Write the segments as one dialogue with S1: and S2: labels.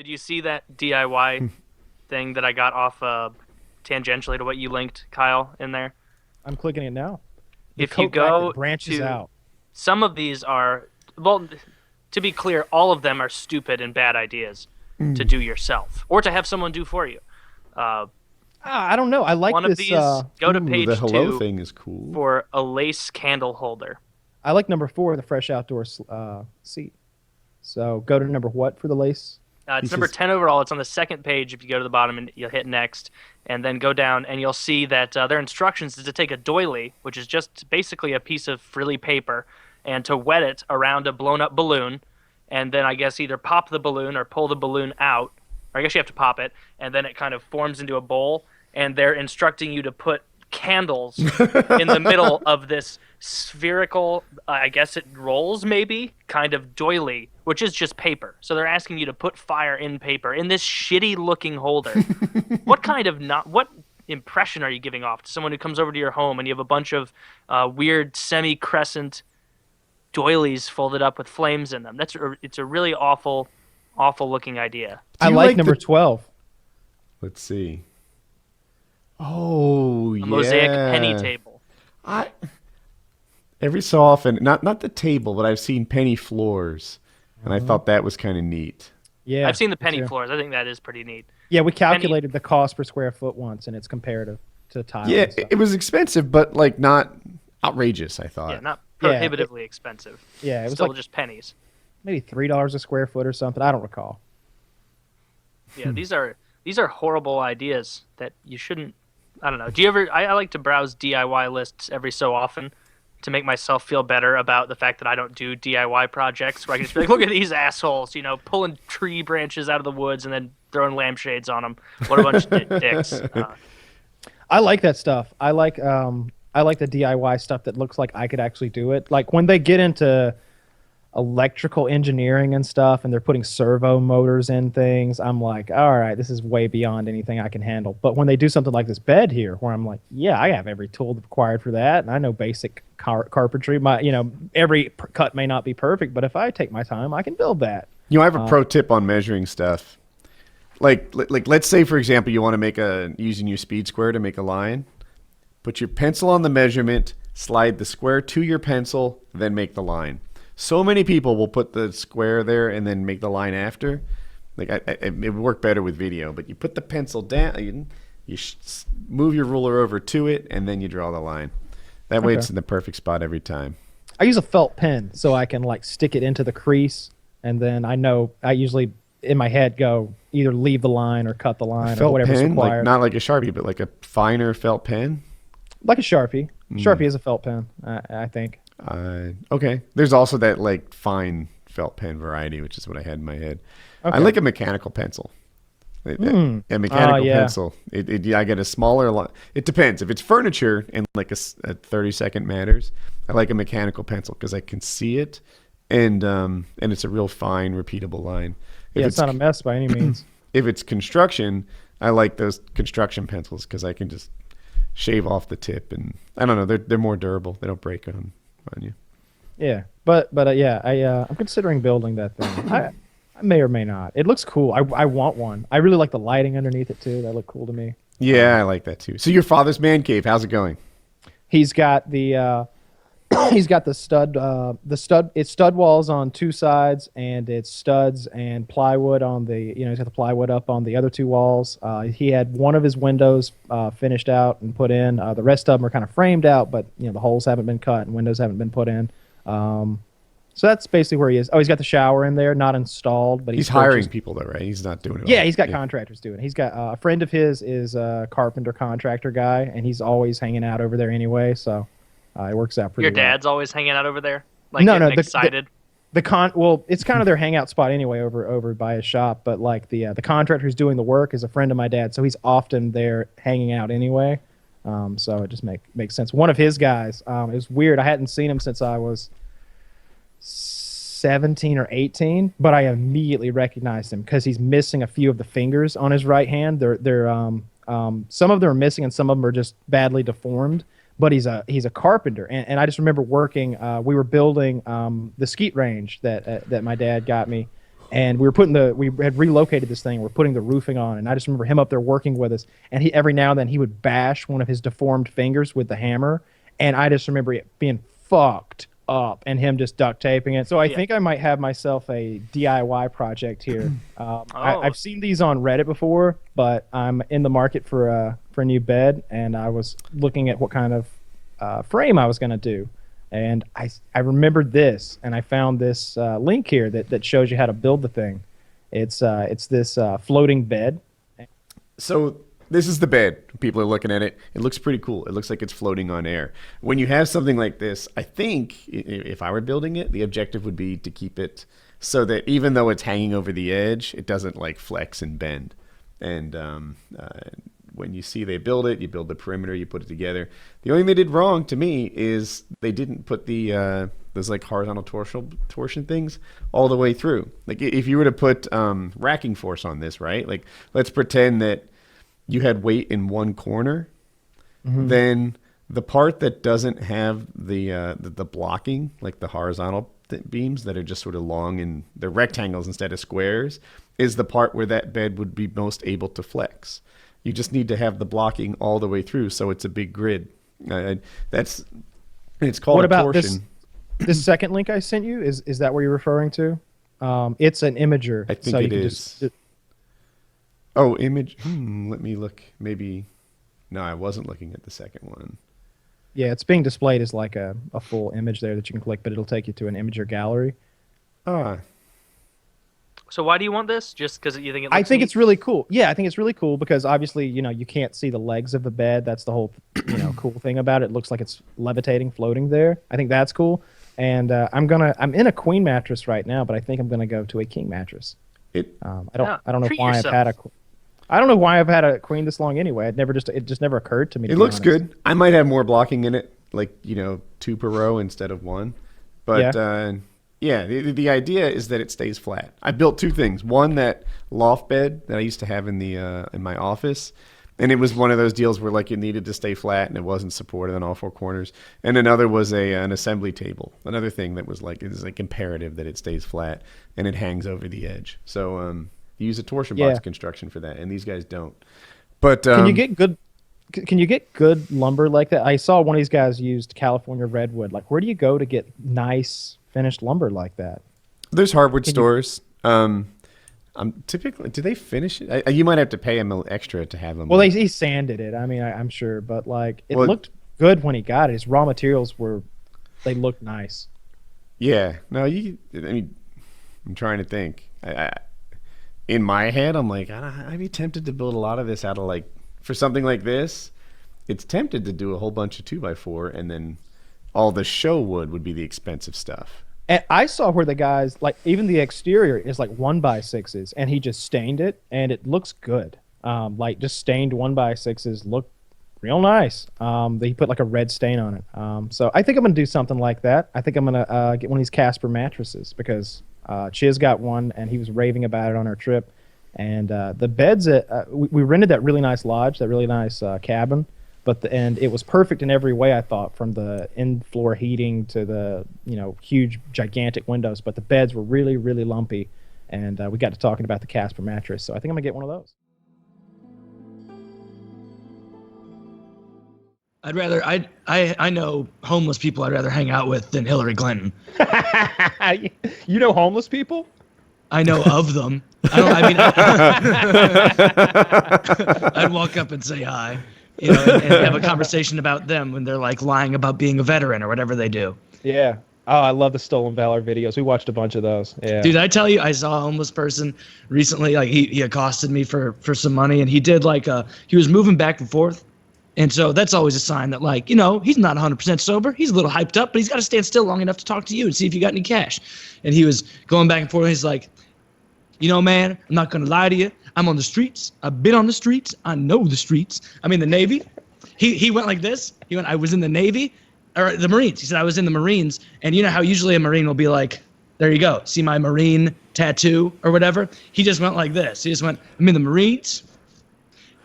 S1: Did you see that DIY thing that I got off tangentially to what you linked, Kyle, in there?
S2: I'm clicking it now. The
S1: If you
S2: coat rack that
S1: go
S2: branches
S1: to
S2: out.
S1: some of these are, well, to be clear, all of them are stupid and bad ideas to do yourself or to have someone do for you. Uh,
S2: I don't know. I like
S1: One of
S2: this.
S1: these, go to
S3: Ooh, the
S1: page
S3: hello
S1: 2
S3: thing is cool.
S1: for a lace candle holder.
S2: I like number 4, the fresh outdoor seat. So go to number what for the lace?
S1: It's
S3: He
S1: number
S3: says,
S1: 10 overall. It's on the second page if you go to the bottom and you'll hit next and then go down and you'll see that their instructions is to take a doily, which is just basically a piece of frilly paper, and to wet it around a blown up balloon and then I guess either pop the balloon or pull the balloon out. Or I guess you have to pop it and then it kind of forms into a bowl and they're instructing you to put candles in the middle of this spherical, I guess it rolls maybe, kind of doily, which is just paper. So they're asking you to put fire in paper in this shitty looking holder. What impression are you giving off to someone who comes over to your home and you have a bunch of weird semi-crescent doilies folded up with flames in them? It's a really awful looking idea.
S2: I
S3: you
S2: like
S3: like
S2: number
S3: the-
S2: 12.
S3: let's see. Oh,
S1: A
S3: yeah.
S1: mosaic penny table.
S3: I every so often, not the table, but I've seen penny floors, and I thought that was kind of neat.
S2: Yeah.
S1: I've seen the
S2: me
S1: penny
S2: too.
S1: floors. I think that is pretty neat.
S2: Yeah, we calculated the cost per square foot once, and it's comparative to tile.
S3: Yeah,
S2: and stuff.
S3: it was expensive, but like not outrageous. I thought.
S1: Yeah, not
S2: Yeah,
S1: prohibitively expensive.
S2: Yeah, it was
S1: Still
S2: like
S1: just pennies.
S2: maybe $3 a square foot or something. I don't recall.
S1: Yeah, these are horrible ideas that you shouldn't. I don't know. Do you ever? I like to browse DIY lists every so often to make myself feel better about the fact that I don't do DIY projects. Where I can just be like, look at these assholes, pulling tree branches out of the woods and then throwing lampshades on them. What a bunch of dicks.
S2: I like that stuff. I like the DIY stuff that looks like I could actually do it. Like when they get into electrical engineering and stuff and they're putting servo motors in things, I'm like, all right, this is way beyond anything I can handle. But when they do something like this bed here where I'm like, yeah, I have every tool required for that and I know basic carpentry. Every cut may not be perfect, but if I take my time, I can build that.
S3: I have a pro tip on measuring stuff. Like let's say, for example, you want to make using your speed square to make a line. Put your pencil on the measurement, slide the square to your pencil, then make the line. So many people will put the square there and then make the line after. Like it would work better with video, but you put the pencil down, you move your ruler over to it, and then you draw the line. That way, it's in the perfect spot every time.
S2: I use a felt pen so I can like stick it into the crease, and then I know I usually in my head go either leave the line or cut the line or whatever's
S3: pen,
S2: required.
S3: like not like a Sharpie, but like a finer felt pen.
S2: Like a Sharpie. Sharpie is a felt pen, I think.
S3: Okay. There's also that like fine felt pen variety, which is what I had in my head.
S2: Okay.
S3: I like a mechanical pencil. A mechanical
S2: yeah.
S3: pencil. I get a smaller line. It depends. If it's furniture and like a 30-second matters, I like a mechanical pencil because I can see it, and it's a real fine, repeatable line. If
S2: Yeah, it's not a mess by any means.
S3: If it's construction, I like those construction pencils because I can just shave off the tip, and I don't know, they're more durable. They don't break on you.
S2: Yeah, but I'm considering building that thing. I may or may not. It looks cool. I want one. I really like the lighting underneath it too. That look cool to me.
S3: Yeah, I like that too. So your father's man cave, how's it going?
S2: He's got the he's got the stud. It's stud walls on two sides, and it's studs and plywood on the. He's got the plywood up on the other two walls. He had one of his windows finished out and put in. The rest of them are kind of framed out, but the holes haven't been cut and windows haven't been put in. So that's basically where he is. Oh, he's got the shower in there, not installed, but
S3: He's hiring people though, right? He's not doing it.
S2: Yeah,
S3: all.
S2: he's got contractors doing it. He's got a friend of his is a carpenter contractor guy, and he's always hanging out over there anyway. So it works out pretty
S1: Your
S2: well.
S1: dad's always hanging out over there? Like
S2: No,
S1: getting
S2: no,
S1: excited?
S2: Well, it's kind of their hangout spot anyway over by his shop, but like the contractor who's doing the work is a friend of my dad, so he's often there hanging out anyway. So it just makes sense. One of his guys, it was weird. I hadn't seen him since I was 17 or 18, but I immediately recognized him because he's missing a few of the fingers on his right hand. They're some of them are missing and some of them are just badly deformed. But he's a carpenter, and I just remember working. We were building the skeet range that my dad got me, And we had relocated this thing. We're putting the roofing on, and I just remember him up there working with us. And he every now and then he would bash one of his deformed fingers with the hammer, and I just remember it being fucked up, and him just duct taping it. So I think I might have myself a DIY project here. I've seen these on Reddit before, but I'm in the market for a new bed, and I was looking at what kind of frame I was going to do. And I remembered this, and I found this link here that shows you how to build the thing. It's this floating bed.
S3: So this is the bed. People are looking at it. It looks pretty cool. It looks like it's floating on air. When you have something like this, I think if I were building it, the objective would be to keep it so that even though it's hanging over the edge, it doesn't like flex and bend. And when you see they build it, you build the perimeter, you put it together. The only thing they did wrong to me is they didn't put the those like horizontal torsion things all the way through. Like if you were to put racking force on this, right? Like let's pretend that you had weight in one corner, then the part that doesn't have the blocking, like the horizontal beams that are just sort of long and they're rectangles instead of squares, is the part where that bed would be most able to flex. You just need to have the blocking all the way through, so it's a big grid. It's called a torsion.
S2: This second link I sent you? Is that what you're referring to? It's an imager.
S3: I think it is. Oh, image. Let me look. Maybe. No, I wasn't looking at the second one.
S2: Yeah, it's being displayed as like a full image there that you can click, but it'll take you to an imager gallery.
S1: So why do you want this? Just because you think it looks
S2: I think
S1: neat?
S2: it's really cool. Yeah, I think it's really cool because obviously, you can't see the legs of the bed. That's the whole, cool thing about it. It looks like it's levitating, floating there. I think that's cool. And I'm in a queen mattress right now, but I think I'm gonna go to a king mattress. I don't know why I don't know why I've had a queen this long anyway. It just never occurred to me.
S3: It looks good. I might have more blocking in it, like 2 per row instead of 1. But the idea is that it stays flat. I built 2 things. One, that loft bed that I used to have in my office, and it was one of those deals where like it needed to stay flat and it wasn't supported on all 4 corners. And another was an assembly table. Another thing that was like imperative that it stays flat and it hangs over the edge. So you use a torsion box construction for that, and these guys don't. But
S2: can you get good lumber like that? I saw one of these guys used California redwood. Like, where do you go to get nice finished lumber like that?
S3: There's hardwood stores. Typically, do they finish it? You might have to pay him extra to have them.
S2: Well, he sanded it. I mean, I'm sure, but like it looked good when he got it. His raw materials they looked nice.
S3: Yeah. No, I'm trying to think. In my head, I'm like, I'd be tempted to build a lot of this out of for something like this. It's tempted to do a whole bunch of 2x4, and then all the show would be the expensive stuff.
S2: And I saw where the guys, even the exterior is 1x6s, and he just stained it, and it looks good. Just stained 1x6s look real nice. He put a red stain on it. So I think I'm gonna do something like that. I think I'm gonna get one of these Casper mattresses because Chiz got one, and he was raving about it on our trip. And the beds, we rented that really nice lodge, that really nice cabin. And it was perfect in every way, I thought, from the in-floor heating to the huge, gigantic windows. But the beds were really, really lumpy, and we got to talking about the Casper mattress. So I think I'm gonna get one of those.
S4: I know homeless people I'd rather hang out with than Hillary Clinton.
S2: You know homeless people?
S4: I know of them. I'd walk up and say hi. And have a conversation about them when they're lying about being a veteran or whatever they do.
S2: Yeah. Oh, I love the Stolen Valor videos. We watched a bunch of those. Yeah.
S4: Dude, I tell you, I saw a homeless person recently. He accosted me for some money, and he did he was moving back and forth. And so that's always a sign that he's not 100% sober. He's a little hyped up, but he's got to stand still long enough to talk to you and see if you got any cash. And he was going back and forth. And he's like, man, I'm not going to lie to you. I'm on the streets. I've been on the streets. I know the streets. I'm in the Navy. He went like this. He went, I was in the Navy, or the Marines. He said, I was in the Marines. And you know how usually a Marine will be like, there you go. See my Marine tattoo or whatever? He just went like this. He just went, I'm in the Marines.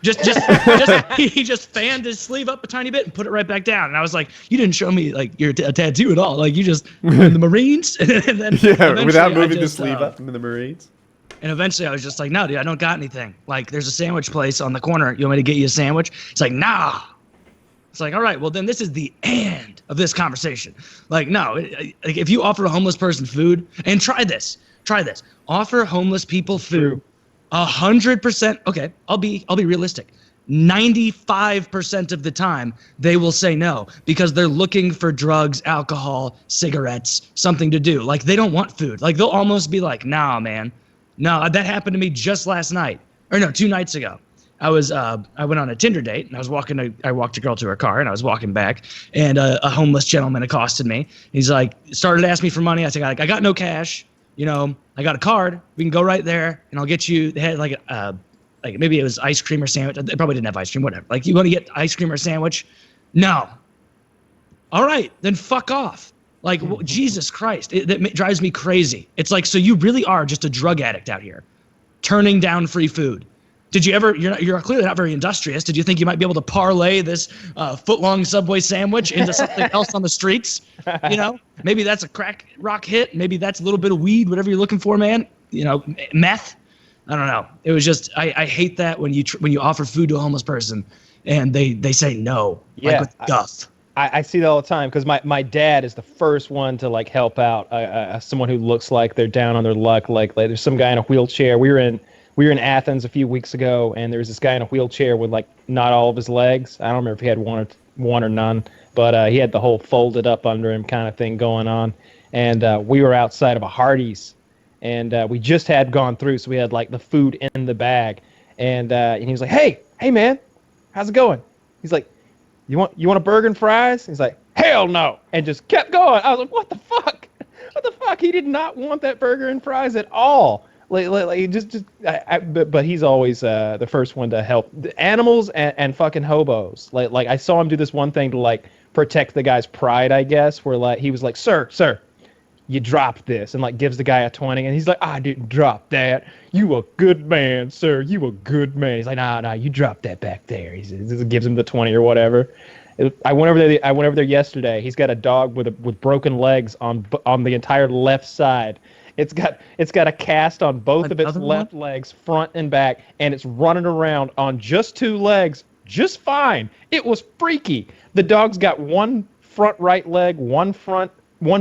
S4: He just fanned his sleeve up a tiny bit and put it right back down. And I was like, you didn't show me your tattoo at all. You just were in the Marines. And then
S3: without moving the sleeve up, I'm in the Marines.
S4: And eventually I was just like, no, dude, I don't got anything. Like, there's a sandwich place on the corner. You want me to get you a sandwich? It's like, nah. It's like, all right, well, then this is the end of this conversation. Like, no, like if you offer a homeless person food, and try this. Offer homeless people food. 100%. Okay, I'll be realistic. 95% of the time, they will say no because they're looking for drugs, alcohol, cigarettes, something to do. Like, they don't want food. Like, they'll almost be like, nah, man. No, that happened to me just last night. Or no, 2 nights ago. I went on a Tinder date, and I walked a girl to her car, and I was walking back, and a homeless gentleman accosted me. He's like, started to ask me for money. I said, I got no cash. You know, I got a card. We can go right there, and I'll get you. They had like maybe it was ice cream or sandwich. They probably didn't have ice cream, whatever. Like, you want to get ice cream or sandwich? No. All right, then fuck off. Like, Jesus Christ, that drives me crazy. It's like, so you really are just a drug addict out here, turning down free food. Did you ever? You're clearly not very industrious. Did you think you might be able to parlay this foot-long Subway sandwich into something else on the streets? You know, maybe that's a crack rock hit. Maybe that's a little bit of weed, whatever you're looking for, man. You know, meth. I don't know. It was just I hate that when you offer food to a homeless person and they say no, like with guff.
S2: I see that all the time because my dad is the first one to like help out someone who looks like they're down on their luck. Like there's some guy in a wheelchair. We were in Athens a few weeks ago, and there was this guy in a wheelchair with like not all of his legs. I don't remember if he had one or none, but he had the whole folded up under him kind of thing going on. And we were outside of a Hardee's, and we just had gone through, so we had like the food in the bag. And he was like, "Hey man, how's it going?" He's like, "You want a burger and fries?" He's like, "Hell no," and just kept going. I was like, "What the fuck? What the fuck?" He did not want that burger and fries at all. But he's always the first one to help the animals and fucking hobos. Like I saw him do this one thing to like protect the guy's pride, I guess, where like he was like, sir, you dropped this, and like gives the guy a 20, and he's like, I didn't drop that. You a good man, sir. You a good man. He's like, nah, you dropped that back there. He gives him the 20 or whatever. I went over there yesterday. He's got a dog with broken legs on the entire left side. It's got a cast on both of its left legs, front and back, and it's running around on just 2 legs, just fine. It was freaky. The dog's got one front right leg, one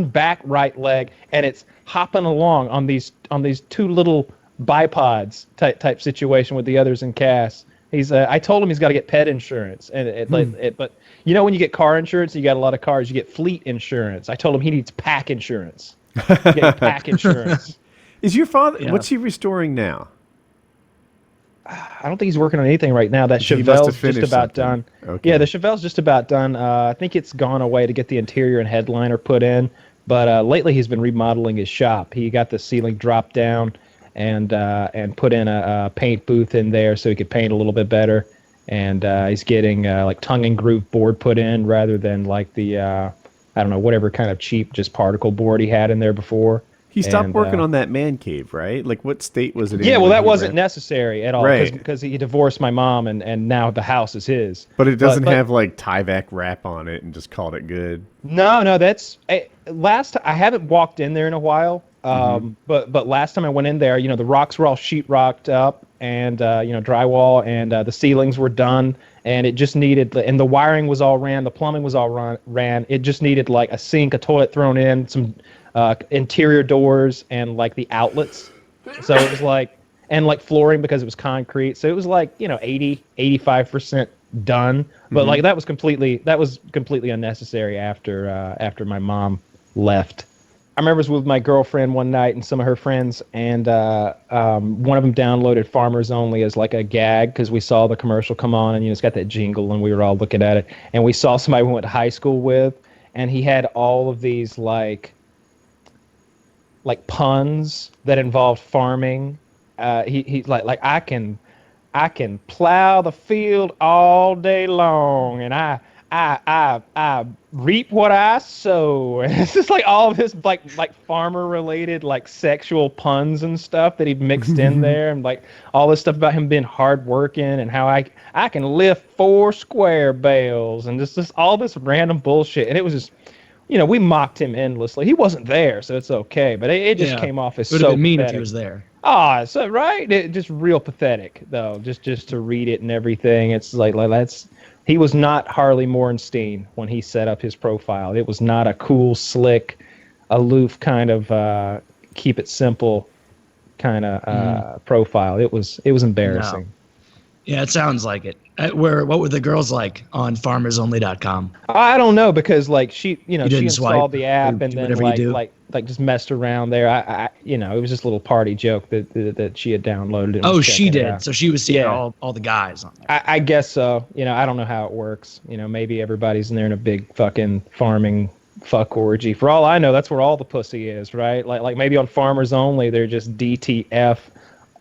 S2: back right leg, and it's hopping along on these 2 little bipods type situation with the others in cast. I told him he's got to get pet insurance, but you know when you get car insurance, you got a lot of cars, you get fleet insurance. I told him he needs pack insurance. Getting pack insurance.
S3: Is your father? Yeah. What's he restoring now?
S2: I don't think he's working on anything right now. That Chevelle's just about done. Okay. Yeah, the Chevelle's just about done. I think it's gone away to get the interior and headliner put in. But lately he's been remodeling his shop. He got the ceiling dropped down and put in a paint booth in there so he could paint a little bit better. And he's getting like tongue and groove board put in rather than like the I don't know, whatever kind of cheap just particle board he had in there before.
S3: He stopped working on that man cave, right? Like, what state was it in?
S2: Yeah, well, that wasn't necessary at all, because he divorced my mom, and now the house is his.
S3: But it doesn't have, like, Tyvek wrap on it and just called it good.
S2: No, that's... I haven't walked in there in a while, but last time I went in there, you know, the rocks were all sheetrocked up, and, drywall, and the ceilings were done, and it just needed... And the wiring was all ran, the plumbing was all ran. It just needed, like, a sink, a toilet thrown in, some... interior doors and like the outlets. So it was like, and like flooring because it was concrete. So it was like, 85% done. But like that was completely unnecessary after my mom left. I remember I was with my girlfriend one night and some of her friends, and one of them downloaded Farmers Only as like a gag because we saw the commercial come on, and it's got that jingle, and we were all looking at it, and we saw somebody we went to high school with, and he had all of these like puns that involved farming. He's like I can plow the field all day long, and I reap what I sow. And it's just like all of this like farmer related like sexual puns and stuff that he mixed in there, and like all this stuff about him being hardworking and how I can lift 4 square bales, and just all this random bullshit. And it was just we mocked him endlessly. He wasn't there, so it's okay. But it just
S4: Yeah.
S2: came off as
S4: It would have
S2: so
S4: been mean
S2: pathetic.
S4: if he was there.
S2: So right, just real pathetic though. Just to read it and everything, it's like that's. He was not Harley Morenstein when he set up his profile. It was not a cool, slick, aloof kind of keep it simple kind of profile. It was embarrassing.
S4: No. Yeah, it sounds like it. What were the girls like on farmersonly.com?
S2: I don't know because like she she
S4: didn't
S2: installed
S4: swipe
S2: the app
S4: or
S2: and then
S4: whatever you do?
S2: like just messed around there. I it was just a little party joke that she had downloaded. And
S4: Oh,
S2: was
S4: she
S2: checking it
S4: did.
S2: out.
S4: So she was seeing
S2: Yeah.
S4: all the guys on there.
S2: I guess so. I don't know how it works. Maybe everybody's in there in a big fucking farming fuck orgy. For all I know, that's where all the pussy is, right? Like maybe on Farmers Only, they're just DTF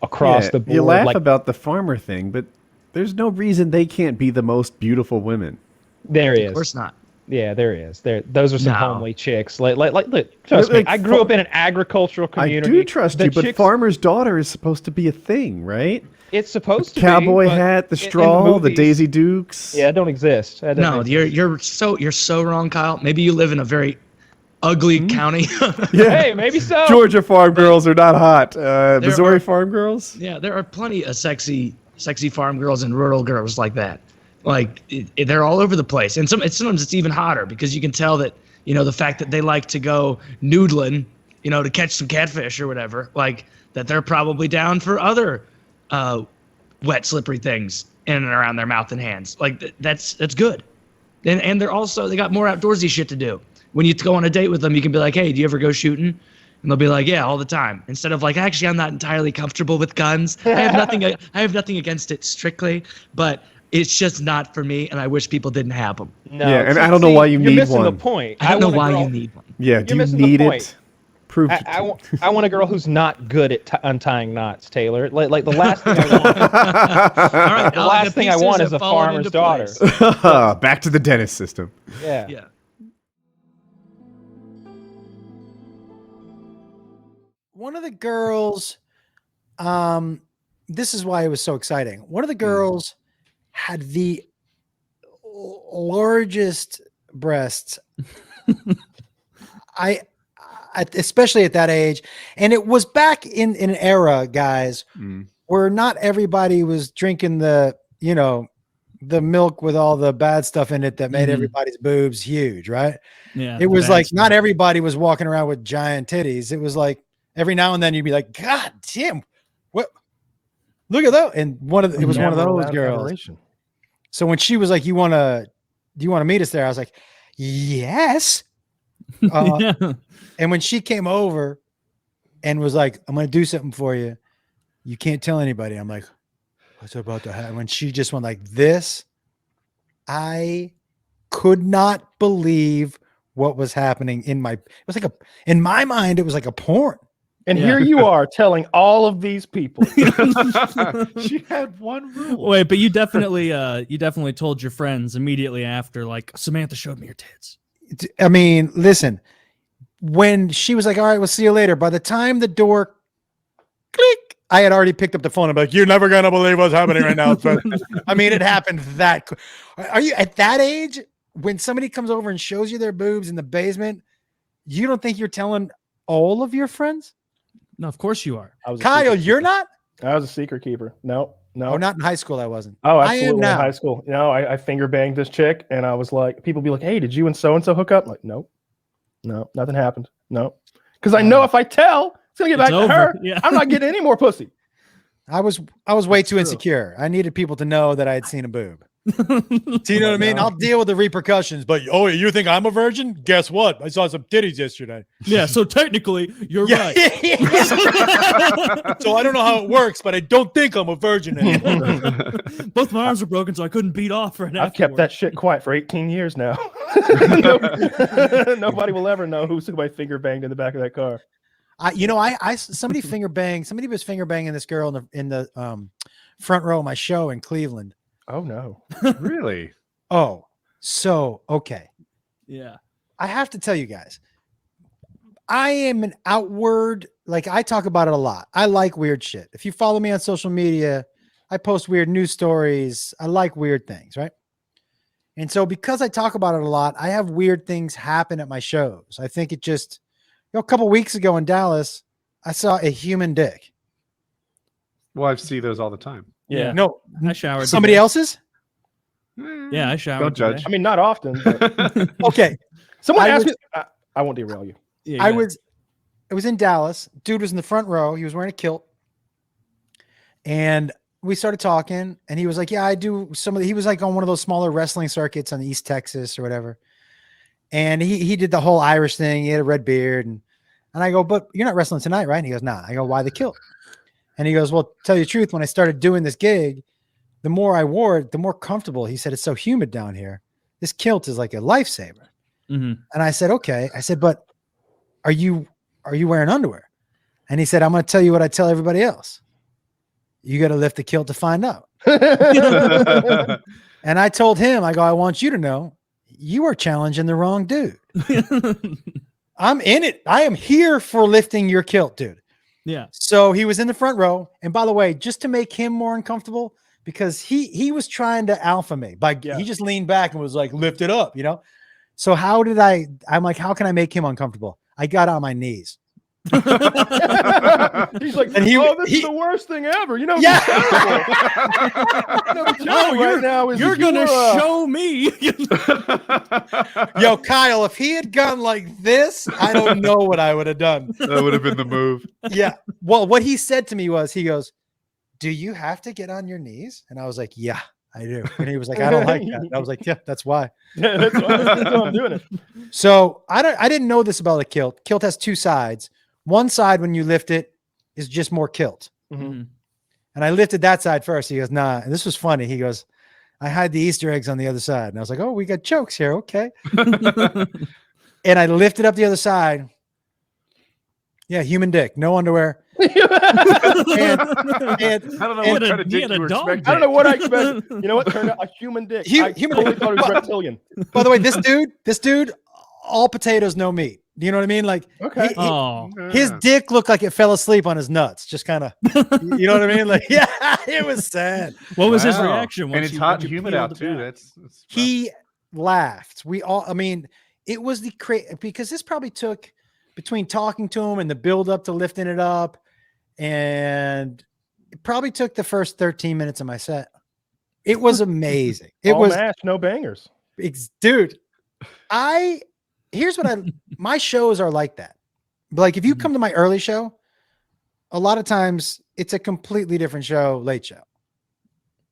S2: across the board.
S3: You laugh
S2: like,
S3: about the farmer thing, but there's no reason they can't be the most beautiful women.
S2: there is.
S4: Of course not.
S2: Yeah, there is. Those are some
S4: No.
S2: homely chicks. Look, trust me.
S3: Like,
S2: I grew up in an agricultural community.
S3: I do trust
S2: The
S3: you, but
S2: chicks-
S3: farmer's daughter is supposed to be a thing, right?
S2: It's supposed to
S3: Cowboy
S2: be, but
S3: hat, the
S2: in
S3: straw, the
S2: movies-
S3: Daisy Dukes.
S2: Yeah, it don't exist. That doesn't
S4: No,
S2: exist.
S4: you're so wrong, Kyle. Maybe you live in a very ugly county.
S2: Hey, maybe so.
S3: Georgia farm girls are not hot. Missouri farm girls?
S4: Yeah, there are plenty of sexy farm girls and rural girls like that. Like they're all over the place, and sometimes it's even hotter because you can tell that the fact that they like to go noodling, to catch some catfish or whatever, like that they're probably down for other wet, slippery things in and around their mouth and hands. Like that's good, and they got more outdoorsy shit to do. When you go on a date with them, you can be like, hey, do you ever go shooting? And they'll be like, yeah, all the time. Instead of like, actually, I'm not entirely comfortable with guns. I have nothing against it strictly, but it's just not for me, and I wish people didn't have them.
S2: No,
S3: Yeah, and I don't know why you
S2: you're
S3: need
S2: missing
S3: one.
S2: the point.
S4: I don't know
S2: want a
S4: why
S2: girl-
S4: you need one.
S3: Yeah, do you
S2: missing the
S3: need
S2: point.
S3: it? Prove
S2: I want a girl who's not good at untying knots, Taylor. Like the last thing I want.
S4: All right,
S2: The last thing I
S4: pieces
S2: want
S4: have
S2: is a
S4: fallen
S2: farmer's
S4: into
S2: daughter.
S4: place.
S3: Back to the dentist system.
S2: Yeah.
S4: Yeah.
S5: One of the girls, this is why it was so exciting. One of the girls had the largest breasts. Especially at that age, and it was back in an era, guys, where not everybody was drinking the milk with all the bad stuff in it that made everybody's boobs huge, right?
S6: Yeah.
S5: It was
S6: bad
S5: like
S6: stuff.
S5: not everybody was walking around with giant titties. It was like every now and then you'd be like, God damn, what? Look at that! And it was one of those girls. So when she was like, do you want to meet us there? I was like, yes.
S6: Yeah.
S5: And when she came over and was like, I'm going to do something for you, you can't tell anybody. I'm like, what's about to happen? When she just went like this, I could not believe what was happening in my mind, it was like a porn.
S2: And
S6: Yeah.
S2: here you are telling all of these people.
S3: She had one rule.
S6: Wait, but you definitely told your friends immediately after, like, Samantha showed me your tits.
S5: I mean, listen, when she was like, all right, we'll see you later. By the time the door click, I had already picked up the phone and be like, you're never going to believe what's happening right now. But I mean, it happened that quick. Are you at that age when somebody comes over and shows you their boobs in the basement? You don't think you're telling all of your friends?
S6: No, of course you are.
S5: Kyle, you're not?
S2: I was a secret keeper. No.
S5: Oh, not in high school. I wasn't.
S2: Oh,
S5: I am
S2: absolutely. In
S5: now.
S2: high school. I finger banged this chick, and I was like, people be like, hey, did you and so hook up? I'm like, no, nothing happened. No. Because I know if I tell, it's going to get back
S6: It's
S2: to
S6: over.
S2: her.
S6: Yeah.
S2: I'm not getting any more pussy.
S5: I was way too
S6: true.
S5: insecure. I needed people to know that I had seen a boob. Do you know what I mean?
S2: no.
S5: I'll deal with the repercussions, but you think I'm a virgin? Guess what? I saw some titties yesterday.
S6: Yeah, so technically, you're right.
S5: So I don't know how it works, but I don't think I'm a virgin anymore.
S6: Both my arms are broken, so I couldn't beat off right now.
S2: I've kept that shit quiet for 18 years now. Nobody will ever know who's my finger banged in the back of that car.
S5: Somebody was finger banging this girl in the front row of my show in Cleveland.
S2: Oh no.
S3: Really?
S5: Oh, so okay.
S6: Yeah.
S5: I have to tell you guys, I am an outward, like I talk about it a lot. I like weird shit. If you follow me on social media, I post weird news stories. I like weird things, right? And so because I talk about it a lot, I have weird things happen at my shows. I think it just, a couple weeks ago in Dallas, I saw a human dick.
S7: Well, I see those all the time.
S2: Yeah.
S5: No,
S6: I showered
S5: somebody
S6: today.
S5: else's.
S6: Yeah, I showered.
S7: Don't judge.
S6: today.
S2: I mean, not often. But
S5: Okay,
S2: someone
S5: I
S2: asked
S5: was-
S2: me. I won't derail you.
S6: Yeah,
S5: I
S6: you
S5: was in Dallas. Dude was in the front row. He was wearing a kilt, and we started talking. And he was like, "Yeah, I do some of." He was like on one of those smaller wrestling circuits on East Texas or whatever. And he did the whole Irish thing. He had a red beard, and I go, "But you're not wrestling tonight, right?" And he goes, "Nah." I go, "Why the kilt?" And he goes, "Well, tell you the truth, when I started doing this gig, the more I wore it, the more comfortable." He said, "It's so humid down here. This kilt is like a lifesaver."
S6: Mhm.
S5: And I said, "Okay." I said, "But are you wearing underwear?" And he said, "I'm going to tell you what I tell everybody else. You got to lift the kilt to find out." And I told him, I go, "I want you to know you are challenging the wrong dude. I'm in it. I am here for lifting your kilt, dude."
S6: Yeah.
S5: So he was in the front row. And by the way, just to make him more uncomfortable, because he was trying to alpha me he just leaned back and was like, "Lift it up," you know? So I'm like, how can I make him uncomfortable? I got on my knees.
S2: He's like,
S5: And
S2: this is the worst thing ever. You know,
S5: Yeah.
S6: You're gonna show me.
S5: Yo, Kyle, if he had gone like this, I don't know what I would have done.
S7: That would have been the move.
S5: Yeah. Well, what he said to me was, he goes, "Do you have to get on your knees?" And I was like, "Yeah, I do." And he was like, "I don't like that." And I was like, "Yeah, that's why."
S2: Yeah, that's why I'm doing it.
S5: So I didn't know this about a kilt. Kilt has two sides. One side, when you lift it, is just more kilt.
S6: Mhm.
S5: And I lifted that side first. He goes, "Nah." And this was funny. He goes, "I hide the Easter eggs on the other side." And I was like, "Oh, we got jokes here. Okay." And I lifted up the other side. Yeah, human dick, no underwear. And
S7: I don't know
S6: He
S7: what
S6: had a-
S7: kind of
S6: he
S7: dick
S6: had a
S7: you were
S6: dog
S7: expecting.
S2: I don't know what I expected. You know what? Turned out a human dick. I
S5: Human
S2: totally
S5: dick.
S2: thought it was reptilian.
S5: By the way, this dude, all potatoes, no meat. Do you know what I mean? Like,
S2: Okay.
S6: Oh.
S5: his dick looked like it fell asleep on his nuts. Just kind of, you know what I mean? Like, yeah, it was sad.
S6: What was his
S7: Wow.
S6: reaction?
S7: And
S6: once
S7: it's
S6: you-
S7: hot
S6: once
S7: and
S6: you
S7: humid
S6: peeled
S7: out
S6: it
S7: too.
S6: back?
S7: That's rough.
S5: He laughed. We all, I mean, it was because this probably took, between talking to him and the build up to lifting it up, and it probably took the first 13 minutes of my set. It was amazing. It
S2: All
S5: was,
S2: mash, no bangers.
S5: dude, here's what my shows are like that. Like, if you come to my early show, a lot of times it's a completely different show, late show.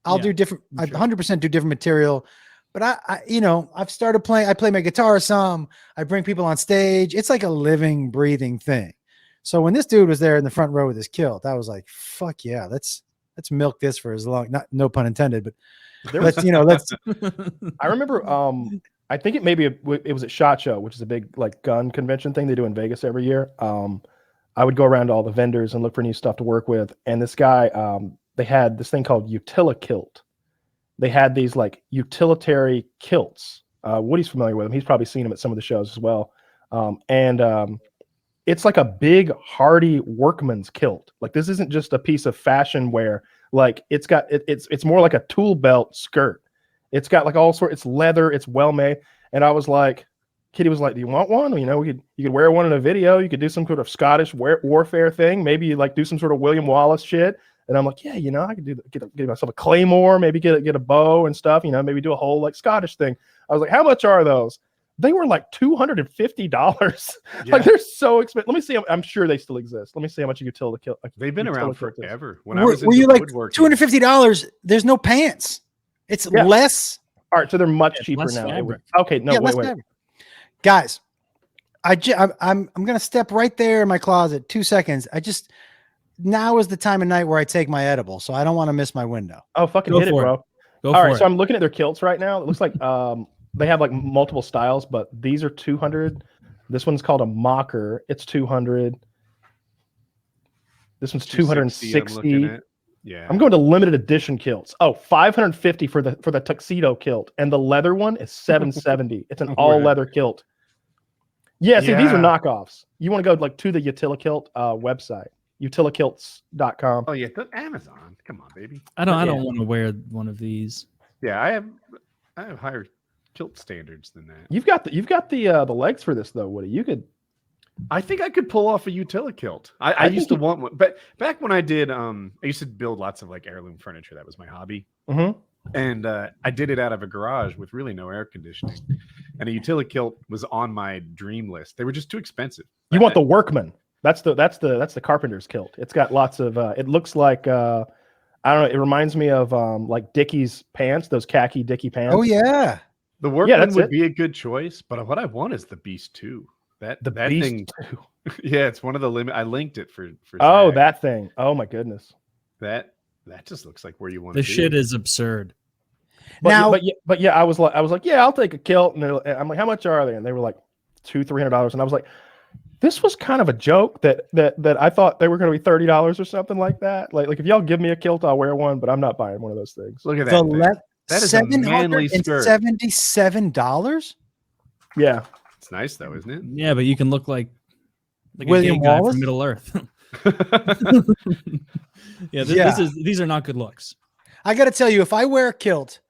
S5: I'll
S6: Yeah,
S5: do different, I
S6: sure.
S5: 100% do different material, but I've started playing, I play my guitar some, I bring people on stage. It's like a living, breathing thing. So when this dude was there in the front row with his kilt, I was like, fuck yeah, let's milk this for as long, no pun intended, but
S2: There was,
S5: let's,
S2: I remember, I think it was at SHOT Show, which is a big like gun convention thing they do in Vegas every year. I would go around to all the vendors and look for new stuff to work with. And this guy, they had this thing called Kilt. They had these like utilitarian kilts. Woody's familiar with them. He's probably seen them at some of the shows as well. It's like a big, hardy workman's kilt. Like, this isn't just a piece of fashion wear. Like, it's more like a tool belt skirt. It's got like all sorts. It's leather. It's well made. And I was like, Kitty was like, "Do you want one? You could wear one in a video. You could do some sort of Scottish warfare thing. Maybe you like do some sort of William Wallace shit." And I'm like, "Yeah, I could get myself a claymore. Maybe get a bow and stuff. Maybe do a whole like Scottish thing." I was like, "How much are those?" They were like $250.
S7: Yeah.
S2: Like, they're so expensive. Let me see. I'm sure they still exist. Let me see how much a utility kilt.
S7: They've been around
S2: kilt is.
S7: forever. When I
S5: were
S7: was
S5: you
S7: into
S5: like
S7: woodworking,
S5: $250? There's no pants. It's
S2: Yeah.
S5: less.
S2: All right, so they're much
S6: It's
S2: cheaper
S6: less
S2: now.
S6: fabric.
S2: Okay, no,
S5: less
S2: wait.
S5: fabric. Guys, I'm gonna step right there in my closet. 2 seconds. Now is the time of night where I take my edible, so I don't want to miss my window.
S2: Oh, fucking
S6: Go
S2: hit it,
S6: for it.
S2: bro.
S6: Go
S2: All
S6: for
S2: right,
S6: it.
S2: so I'm looking at their kilts right now. It looks like they have like multiple styles, but these are 200. This one's called a mocker. It's 200. This one's
S7: 260 I'm looking
S2: 260.
S7: at. Yeah.
S2: I'm going to limited edition kilts. Oh, 550 for the tuxedo kilt, and the leather one is 770. It's an all leather kilt. Yeah, see, these are
S7: Yeah.
S2: knockoffs. You want to go like to the Utilikilt website, utilikilts.com.
S7: Oh yeah, Amazon. Come on, baby.
S6: I don't
S2: Yeah.
S6: want to wear one of these.
S7: Yeah, I have higher kilt standards than that.
S2: You've got the legs for this though, Woody. You could.
S7: I think I could pull off a Utilikilt. I used to want one, but back when I did, I used to build lots of like heirloom furniture. That was my hobby.
S2: Mm-hmm.
S7: And I did it out of a garage with really no air conditioning. And a Utilikilt was on my dream list. They were just too expensive.
S2: You want the workman. That's the carpenter's kilt. It's got lots of. It looks like I don't know. It reminds me of like Dickies pants, those khaki Dickie pants.
S5: Oh yeah.
S7: the workman
S2: that's
S7: would
S2: it.
S7: be a good choice, but what I want is the Beast 2. That
S2: Beast
S7: thing.
S2: 2.
S7: Yeah, it's one of the limit. I linked it for.
S2: Oh,
S7: Zach.
S2: that thing. Oh my goodness.
S7: That just looks like where you want
S6: The
S7: to be.
S6: shit is absurd.
S2: But yeah, I was like, yeah, I'll take a kilt. And I'm like, how much are they? And they were like $200-$300. And I was like, this was kind of a joke that I thought they were going to be $30 or something like that. Like if y'all give me a kilt, I'll wear one, but I'm not buying one of those things.
S7: Look at that. thing. That is a manly skirt.
S5: $777.
S2: Yeah.
S7: It's nice though, isn't it?
S6: Yeah, but you can look like
S5: William
S6: a gay guy
S5: Wallace?
S6: from Middle Earth.
S5: Yeah.
S6: These are not good looks.
S5: I got to tell you, if I wear a kilt,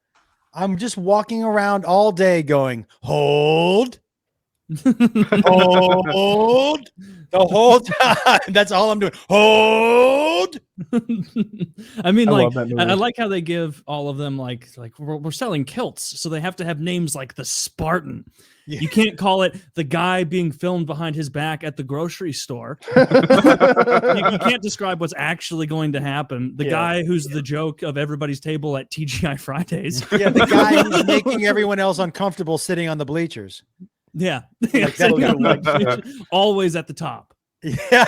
S5: I'm just walking around all day going, hold, hold, the whole time. That's all I'm doing. Hold.
S6: I mean,
S2: I
S6: like
S2: love that movie.
S6: I like how they give all of them like we're selling kilts, so they have to have names like the Spartan.
S5: Yeah.
S6: You can't call it the guy being filmed behind his back at the grocery store. You can't describe what's actually going to happen. The guy who's the joke of everybody's table at TGI Fridays.
S5: Yeah, the guy who's making everyone else uncomfortable sitting on the bleachers.
S6: Yeah,
S2: Like that
S6: always at the top.
S5: Yeah.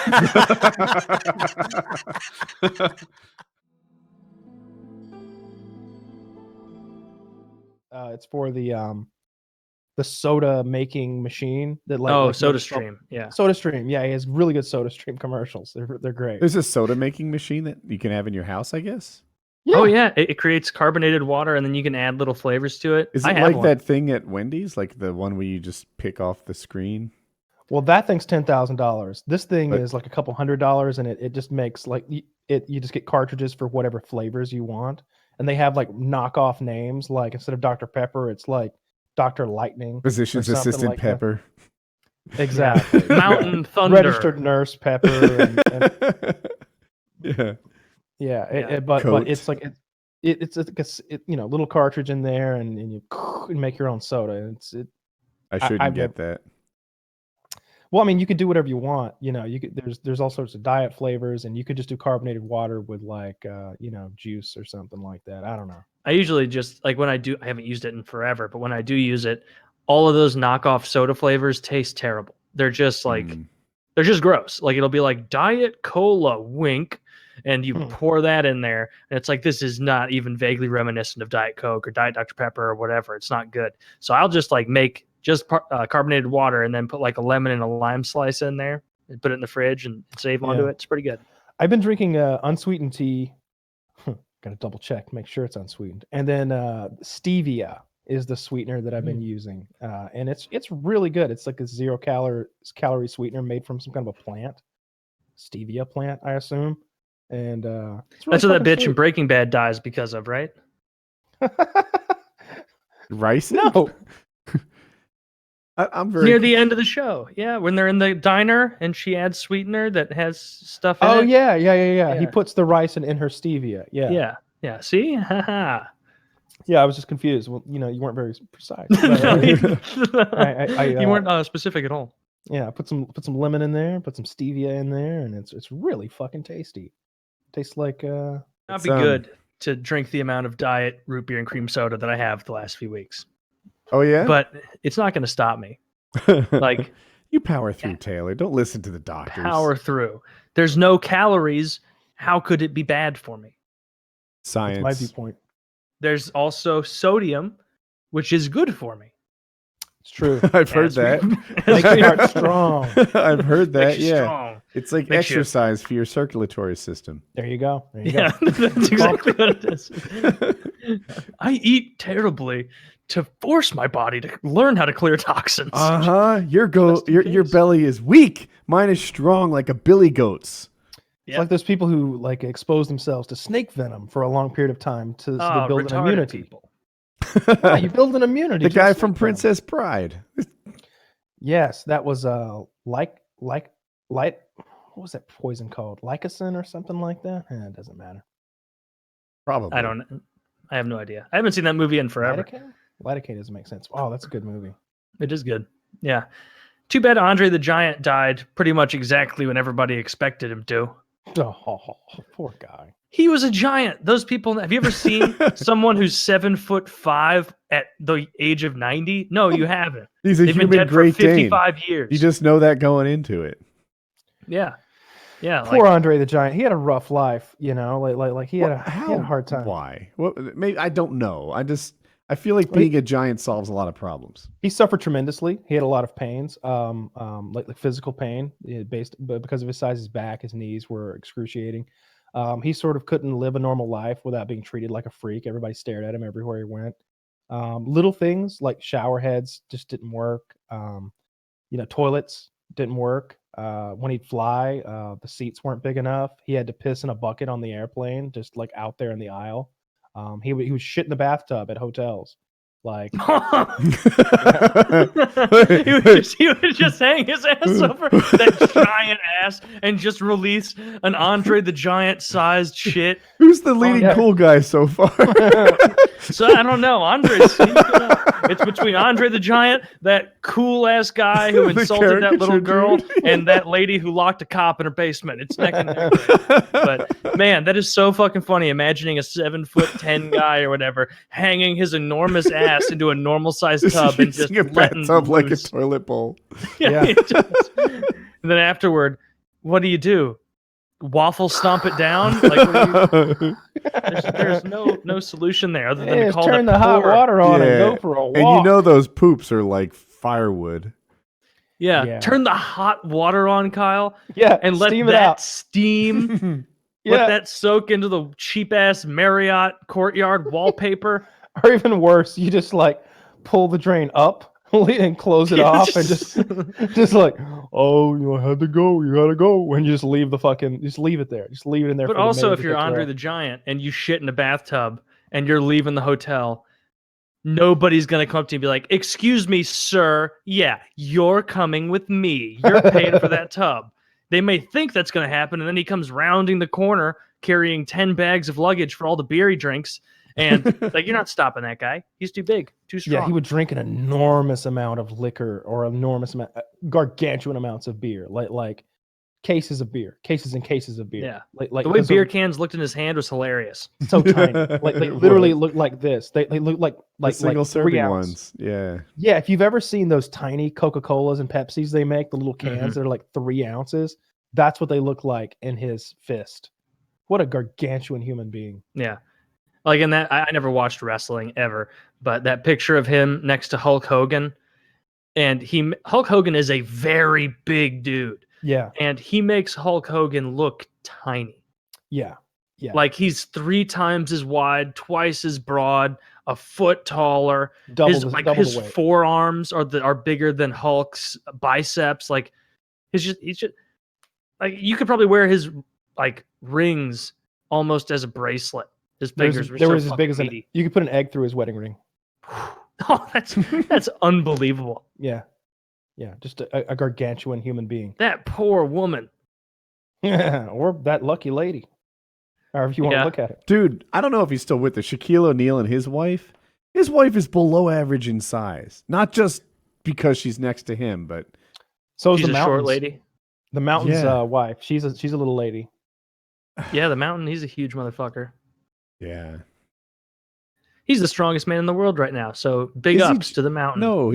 S2: It's for the soda making machine that
S1: Soda Stream. Yeah.
S2: Soda Stream. Yeah, he has really good Soda Stream commercials. They're great.
S3: There's a soda making machine that you can have in your house, I guess.
S2: Yeah.
S1: Oh yeah, it creates carbonated water, and then you can add little flavors to it.
S3: Is
S1: I
S3: it
S1: have
S3: like
S1: one.
S3: that thing at Wendy's, like the one where you just pick off the screen?
S2: Well, that thing's $10,000. This thing
S3: But-
S2: is like a couple $100, and it just makes like you just get cartridges for whatever flavors you want, and they have like knockoff names. Like instead of Dr. Pepper, it's like Dr. Lightning.
S3: Physician's
S2: or something
S3: assistant
S2: like that.
S3: Pepper.
S2: Exactly.
S1: Mountain Thunder.
S2: Registered nurse Pepper.
S3: Yeah.
S2: Yeah, but
S3: Coat.
S2: it's like it's little cartridge in there, and you make your own soda.
S3: I shouldn't
S2: I
S3: get that.
S2: Well, I mean, you could do whatever you want. You could there's all sorts of diet flavors, and you could just do carbonated water with like juice or something like that. I don't know.
S1: I usually just like when I haven't used it in forever, but when I do use it, all of those knockoff soda flavors taste terrible. They're just like they're just gross. Like it'll be like Diet Cola, wink, and you pour that in there, and it's like this is not even vaguely reminiscent of Diet Coke or Diet Dr. Pepper or whatever. It's not good. So I'll just like make just carbonated water and then put like a lemon and a lime slice in there and put it in the fridge and save onto
S2: Yeah.
S1: it. It's pretty good.
S2: I've been drinking unsweetened tea. Gotta double check, make sure it's unsweetened. And then stevia is the sweetener that I've been using, and it's really good. It's like a 0 calorie sweetener made from some kind of a plant, stevia plant, I assume. And it's really
S1: That's what that
S2: fucking
S1: bitch in
S2: sweet.
S1: Breaking Bad dies because of, right?
S3: Rice?
S2: No,
S3: I'm very.
S1: Near the end of the show. Yeah, when they're in the diner and she adds sweetener that has stuff in it.
S2: oh yeah. He
S1: Yeah.
S2: puts the rice in her stevia. Yeah.
S1: Yeah. See? Haha.
S2: I was just confused. Well, you weren't very precise.
S1: No,
S2: I
S1: you weren't specific at all.
S2: Yeah, put some lemon in there, put some stevia in there, and it's really fucking tasty. Tastes like
S1: That'd
S3: It's,
S1: be good to drink the amount of diet root beer and cream soda that I have the last few weeks.
S3: Oh yeah.
S1: But it's not going to stop me. Like
S3: you power through, Taylor. Don't listen to the doctors.
S1: power through. There's no calories. How could it be bad for me?
S3: Science.
S2: my viewpoint.
S1: There's also sodium, which is good for me.
S2: It's true.
S3: I've heard
S1: As
S3: that.
S2: Makes your heart strong.
S3: I've heard that.
S1: Makes you
S3: Yeah.
S1: strong.
S3: It's like
S1: Makes you-
S3: exercise for your circulatory system.
S2: There you go.
S1: Yeah, that's exactly what it is. I eat terribly to force my body to learn how to clear toxins.
S3: Your
S1: Just in
S3: your
S1: case.
S3: belly is weak. Mine is strong like a billy goat's.
S2: It's like those people who like expose themselves to snake venom for a long period of time to so they build an
S1: retarded
S2: immunity.
S1: people.
S2: Yeah, you build an immunity.
S3: The
S2: to a
S3: guy
S2: snake
S3: from
S2: venom.
S3: Princess Bride.
S2: Yes, that was light. What was that poison called? Lycosin or something like that? It doesn't matter.
S3: Probably.
S1: I have no idea. I haven't seen that movie in forever.
S2: Lidocaine? Lidocaine doesn't make sense. Oh, that's a good movie.
S1: It is good. Yeah. Too bad Andre the Giant died pretty much exactly when everybody expected him to.
S2: Oh, poor guy.
S1: He was a giant. Those people. Have you ever seen someone who's 7'5" at the age of 90? No, you haven't.
S3: He's a
S1: They've been
S3: human
S1: dead
S3: Great
S1: for
S3: Dane.
S1: 55 years.
S3: You just know that going into it.
S1: Yeah. Yeah.
S2: Poor Andre the Giant. He had a rough life, you know. Like he had
S3: Well,
S2: a hard time.
S3: Why? What? Maybe I don't know. I feel like being a giant solves a lot of problems.
S2: He suffered tremendously. He had a lot of pains, like physical pain, but because of his size, his back, his knees were excruciating. He sort of couldn't live a normal life without being treated like a freak. Everybody stared at him everywhere he went. Little things like shower heads just didn't work. Toilets didn't work. When he'd fly, the seats weren't big enough. He had to piss in a bucket on the airplane, just like out there in the aisle. He was shit in the bathtub at hotels. Like
S1: he would just hang his ass over that giant ass and just release an Andre the Giant sized shit.
S3: Who's the leading cool guy so far?
S1: So I don't know. It's between Andre the Giant, that cool ass guy who insulted that little girl, and that lady who locked a cop in her basement. It's neck and neck. But man, that is so fucking funny. Imagining a 7'10" guy or whatever hanging his enormous ass into a normal sized tub and just
S3: a
S1: letting
S3: bathtub like a
S1: loose.
S3: toilet bowl.
S2: Yeah.
S1: And then afterward, what do? Waffle stomp it down? Like, there's no solution there other than to call
S2: turn the hot water on and go for a walk.
S3: And you know those poops are like firewood.
S1: Yeah. Turn the hot water on, Kyle.
S2: Yeah,
S1: and let
S2: steam it
S1: that
S2: out.
S1: steam. Let that soak into the cheap ass Marriott courtyard wallpaper.
S2: Or even worse, you just like pull the drain up and close it off and just like, I had to go, you gotta go, and you just leave just leave it there, just leave it in there.
S1: But also, if you're Andre the Giant and you shit in a bathtub and you're leaving the hotel, nobody's gonna come up to you and be like, "Excuse me, sir, yeah, you're coming with me. You're paying for that tub." They may think that's gonna happen, and then he comes rounding the corner carrying 10 bags of luggage for all the beer he drinks. And like, you're not stopping that guy. He's too big, too strong.
S2: Yeah, he would drink an enormous amount of liquor or gargantuan amounts of beer, like cases of beer, cases and cases of beer.
S1: Yeah,
S2: like
S1: the way beer cans looked in his hand was hilarious.
S2: So tiny, like they literally look like this. They look like
S3: single
S2: like
S3: serving ones. Yeah.
S2: Yeah, if you've ever seen those tiny Coca-Colas and Pepsis they make, the little cans that are like 3 ounces, that's what they look like in his fist. What a gargantuan human being.
S1: Yeah. Like in that, I never watched wrestling ever, but that picture of him next to Hulk Hogan, and Hulk Hogan is a very big dude.
S2: Yeah.
S1: And he makes Hulk Hogan look tiny.
S2: Yeah. Yeah.
S1: Like he's 3 times as wide, twice as broad, a foot taller.
S2: Double
S1: his
S2: the weight.
S1: forearms are bigger than Hulk's biceps. Like he's just like, you could probably wear his like rings almost as a bracelet. His fingers were so
S2: as big as
S1: meaty.
S2: you could put an egg through his wedding ring.
S1: Oh, that's unbelievable.
S2: Yeah. Yeah. Just a gargantuan human being.
S1: That poor woman.
S2: Yeah. Or that lucky lady. However you want to look at it.
S3: Dude, I don't know if he's still with her. Shaquille O'Neal and his wife. His wife is below average in size. Not just because she's next to him, but
S2: so
S1: she's
S2: the
S1: a short lady.
S2: The Mountain's wife. She's a little lady.
S1: Yeah, the Mountain, he's a huge motherfucker.
S3: Yeah.
S1: He's the strongest man in the world right now. So big ups to the Mountain.
S3: No,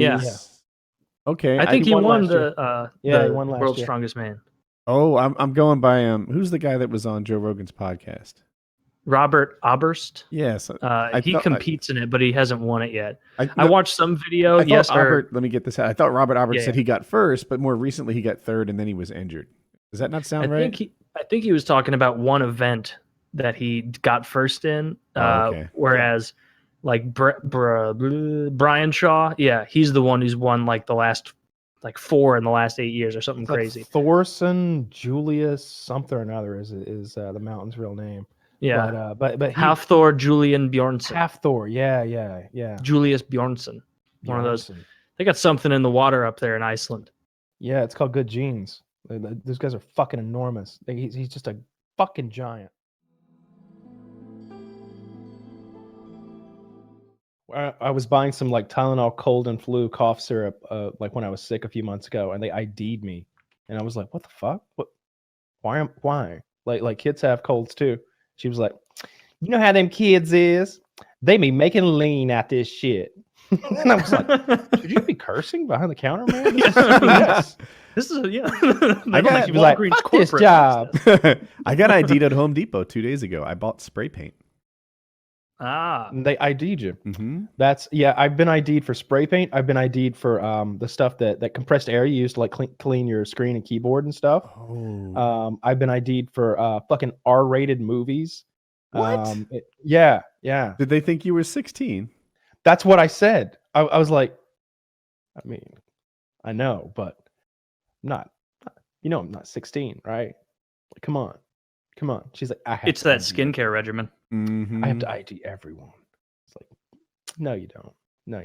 S3: okay.
S1: I think he won
S2: he
S1: the
S2: won last
S1: world's
S2: year.
S1: strongest man.
S3: Oh, I'm going by who's the guy that was on Joe Rogan's podcast?
S1: Robert Oberst.
S3: Yes.
S1: He competes in it, but he hasn't won it yet. I
S3: no,
S1: watched some video.
S3: Let me get this out. I thought Robert Albert said
S1: yeah.
S3: he got first, but more recently he got third and then he was injured. Does that not sound right?
S1: I think he was talking about one event that he got first in, whereas like Brian Shaw, he's the one who's won like the last 4 in the last 8 years or something crazy.
S2: Thorson Julius something or another is the Mountain's real name.
S1: Yeah.
S2: But he,
S1: Half-Thor Julian Bjornsson.
S2: half Thor. Yeah.
S1: Julius Bjornsson. One of those.
S2: Bjornsson.
S1: They got something in the water up there in Iceland.
S2: Yeah, it's called Good Genes. Those guys are fucking enormous. He's just a fucking giant. I was buying some like Tylenol cold and flu cough syrup like when I was sick a few months ago, and they ID'd me, and I was like, "What the fuck? What? Why? Like kids have colds too." She was like, "You know how them kids is? They be making lean out this shit." And I was like, "Should you be cursing behind the counter, man?" Yes.
S1: This is
S2: She was like, "Fuck this job."
S3: I got ID'd at Home Depot 2 days ago. I bought spray paint.
S1: Ah,
S2: And they ID'd you.
S3: Mm-hmm.
S2: I've been ID'd for spray paint. I've been ID'd for the stuff that compressed air you use to like clean your screen and keyboard and stuff.
S3: Oh.
S2: I've been ID'd for fucking R-rated movies.
S3: What?
S2: Yeah.
S3: Did they think you were 16?
S2: That's what I said. I was like, I mean, I know, but I'm not. I'm not 16, right? Like, come on. She's like, I have
S1: it's
S2: to
S1: that
S2: ID
S1: skincare regimen.
S3: Mm-hmm.
S2: I have to ID everyone. It's like, no, you don't.
S1: No,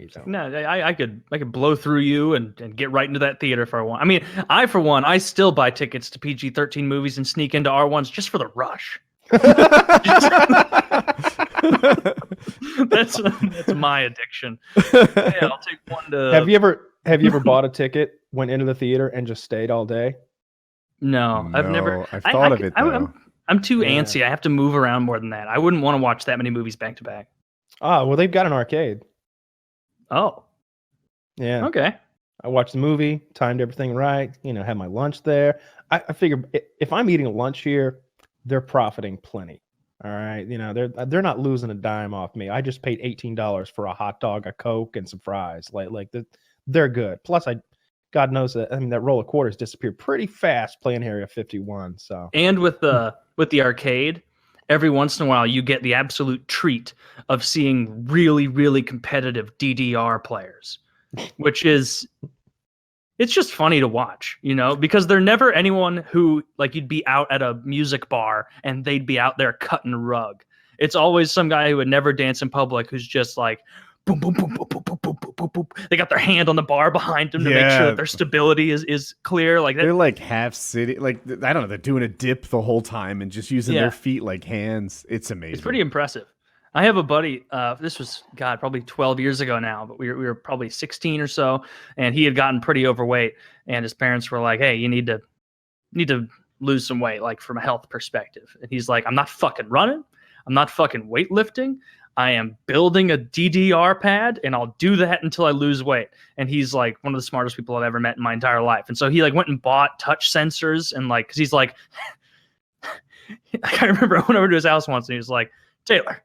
S1: I could blow through you and get right into that theater if I want. I mean, for one, I still buy tickets to PG-13 movies and sneak into R1s just for the rush. That's my addiction. Yeah, I'll take one to.
S2: Have you ever bought a ticket, went into the theater, and just stayed all day?
S1: No, I've never.
S3: I've thought of it though.
S1: I'm too
S2: Yeah.
S1: antsy. I have to move around more than that. I wouldn't want to watch that many movies back to back.
S2: Ah, well, they've got an arcade.
S1: Oh,
S2: Yeah.
S1: okay.
S2: I watched the movie, timed everything right, had my lunch there. I figure if I'm eating lunch here, they're profiting plenty. All right. They're not losing a dime off me. I just paid $18 for a hot dog, a Coke, and some fries. They're good. Plus, God knows that that roll of quarters disappeared pretty fast playing Area 51. So
S1: And with the arcade, every once in a while you get the absolute treat of seeing really, really competitive DDR players, which is it's just funny to watch, because they're never anyone who like you'd be out at a music bar and they'd be out there cutting rug. It's always some guy who would never dance in public who's just like boom, boom, boom, boom, boom, boom, boom, boom, boom, boom. They got their hand on the bar behind them to make sure that their stability is clear. Like that.
S3: They're like half sitting, like I don't know. They're doing a dip the whole time and just using their feet like hands. It's amazing.
S1: It's pretty impressive. I have a buddy. This was probably 12 years ago now, but we were probably 16 or so, and he had gotten pretty overweight. And his parents were like, "Hey, you need to lose some weight, like from a health perspective." And he's like, "I'm not fucking running. I'm not fucking weightlifting. I am building a DDR pad, and I'll do that until I lose weight." And he's like one of the smartest people I've ever met in my entire life. And so he like went and bought touch sensors and because he's like, I remember I went over to his house once and he was like, "Taylor,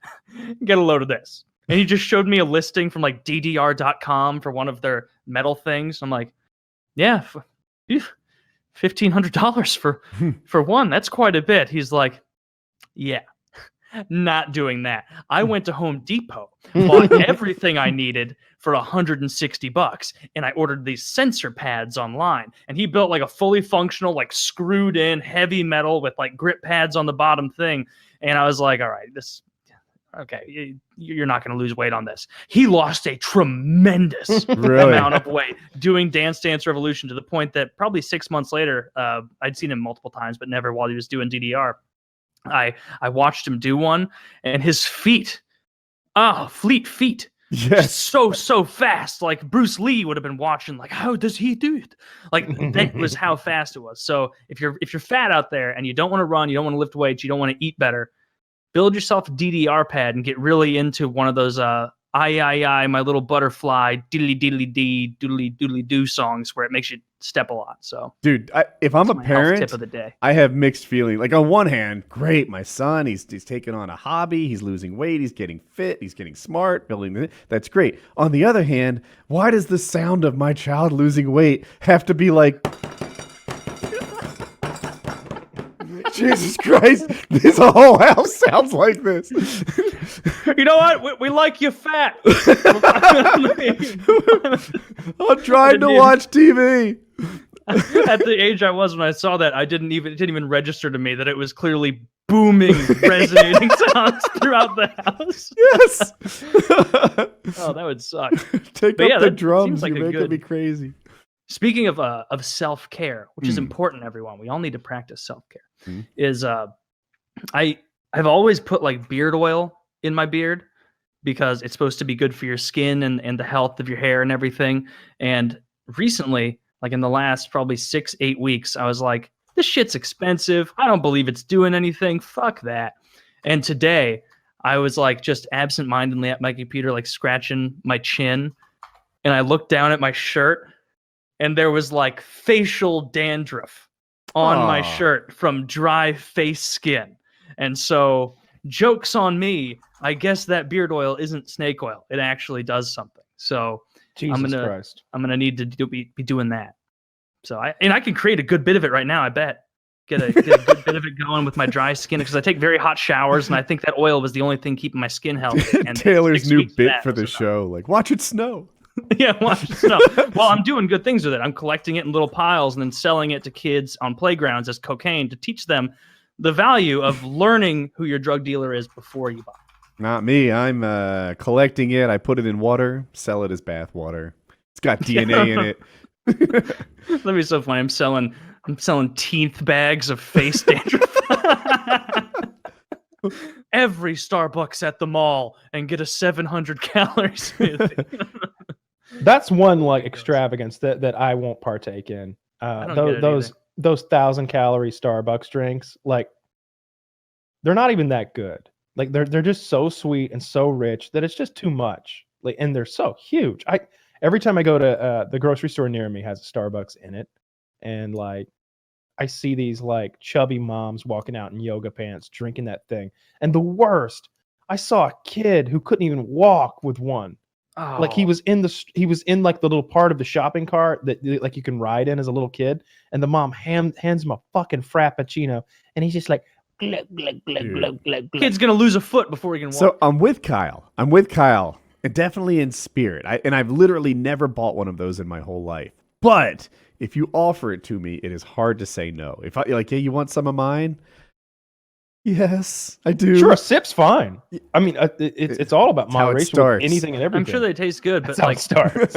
S1: get a load of this." And he just showed me a listing from like DDR.com for one of their metal things. I'm like, yeah, $1,500 for one. That's quite a bit. He's like, yeah. Not doing that. I went to Home Depot, bought everything I needed for $160, and I ordered these sensor pads online. And he built like a fully functional, like screwed in heavy metal with like grip pads on the bottom thing. And I was like, all right, you're not going to lose weight on this. He lost a tremendous amount of weight doing Dance Dance Revolution, to the point that probably 6 months later, I'd seen him multiple times, but never while he was doing DDR. I watched him do one, and his feet, fleet feet,
S3: yes,
S1: so fast. Like Bruce Lee would have been watching, like, how does he do it? Like that was how fast it was. So if you're fat out there and you don't want to run, you don't want to lift weights, you don't want to eat better, build yourself a DDR pad and get really into one of those I, my little butterfly, diddly diddly dee, doodly doodly doo songs where it makes you step a lot. So,
S3: dude, if I'm a parent,
S1: tip of the day.
S3: I have mixed feelings. Like on one hand, great, my son, he's taking on a hobby, he's losing weight, he's getting fit, he's getting smart, that's great. On the other hand, why does the sound of my child losing weight have to be like, Jesus Christ, this whole house sounds like this.
S1: You know what? We like you fat.
S3: I'm trying to watch TV.
S1: At the age I was when I saw that, it didn't even register to me that it was clearly booming, resonating sounds throughout the house.
S3: Yes.
S1: Oh, that would suck.
S3: Take
S1: But
S3: up
S1: yeah,
S3: the
S1: that
S3: drums.
S1: seems like
S3: You're
S1: a
S3: making
S1: good-
S3: me crazy.
S1: Speaking of self-care, which is important, everyone. We all need to practice self-care. Is I've always put like beard oil in my beard because it's supposed to be good for your skin and the health of your hair and everything. And recently, like in the last probably 6-8 weeks, I was like, this shit's expensive. I don't believe it's doing anything. Fuck that. And today I was like just absentmindedly at my computer, like scratching my chin. And I looked down at my shirt and there was like facial dandruff on my shirt from dry face skin. And so, joke's on me. I guess that beard oil isn't snake oil. It actually does something. So
S2: Jesus Christ.
S1: I'm gonna need to be doing that. So I can create a good bit of it right now. I bet get a good bit of it going with my dry skin because I take very hot showers and I think that oil was the only thing keeping my skin healthy. And
S3: Taylor's
S1: 6
S3: new
S1: weeks of
S3: bit
S1: that
S3: for the
S1: was enough.
S3: show. Like, watch it snow.
S1: Yeah, watch the snow. Well, I'm doing good things with it. I'm collecting it in little piles and then selling it to kids on playgrounds as cocaine to teach them the value of learning who your drug dealer is before you buy.
S3: Not me. I'm collecting it. I put it in water, sell it as bath water. It's got DNA in it.
S1: That'd be so funny. I'm selling teeth bags of face dandruff. Every Starbucks at the mall and get a 700 calorie smoothie.
S2: That's one like extravagance that I won't partake in.
S1: don't get it
S2: Those 1,000-calorie Starbucks drinks, like they're not even that good. Like they're just so sweet and so rich that it's just too much. Like, and they're so huge. Every time I go to the grocery store near me has a Starbucks in it, and like I see these like chubby moms walking out in yoga pants drinking that thing. And the worst, I saw a kid who couldn't even walk with one.
S1: Oh.
S2: Like he was in like the little part of the shopping cart that like you can ride in as a little kid, and the mom hands him a fucking frappuccino, and he's just like glug, glug, glug, glug, glug, glug.
S1: Kid's gonna lose a foot before he can walk.
S3: So I'm with Kyle, and definitely in spirit. I've literally never bought one of those in my whole life. But if you offer it to me, it is hard to say no. If I like, hey, you want some of mine? Yes, I do.
S2: Sure, a sip's fine. I mean, it's all about
S3: how it
S2: moderation with
S3: starts.
S2: anything and everything.
S1: I'm sure they taste good, but
S2: That's how it starts.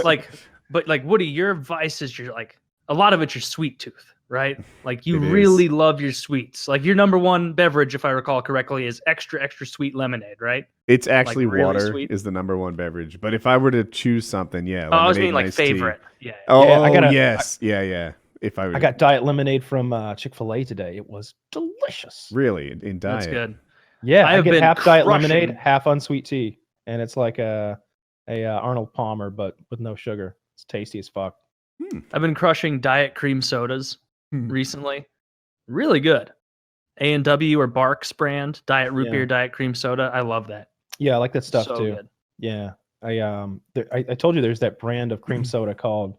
S1: but Woody, your vice is your like a lot of it's your sweet tooth, right? Like you
S3: It is.
S1: really love your sweets. Like your number one beverage, if I recall correctly, is extra sweet lemonade, right?
S3: It's actually
S1: Like, really
S3: water
S1: sweet?
S3: is the number one beverage. But if I were to choose something, yeah.
S1: Oh, I was
S3: lemonade
S1: meaning
S3: and
S1: like
S3: iced tea.
S1: favorite. Yeah.
S3: Oh,
S2: Yeah, I gotta-
S3: yes. Yeah. If I were
S2: I got diet lemonade from Chick-fil-A today. It was delicious.
S3: really in diet.
S1: That's good.
S2: Yeah,
S1: I
S2: I
S1: have
S2: get
S1: been
S2: half diet
S1: crushing-
S2: lemonade, half unsweet tea, and it's like a Arnold Palmer, but with no sugar. It's tasty as fuck.
S1: I've been crushing diet cream sodas
S3: Hmm.
S1: recently. Really good. A&W or Barks brand diet root
S2: Yeah.
S1: beer diet cream soda. I love that.
S2: Yeah, I like that stuff
S1: So
S2: too.
S1: good.
S2: Yeah, I told you there's that brand of cream soda called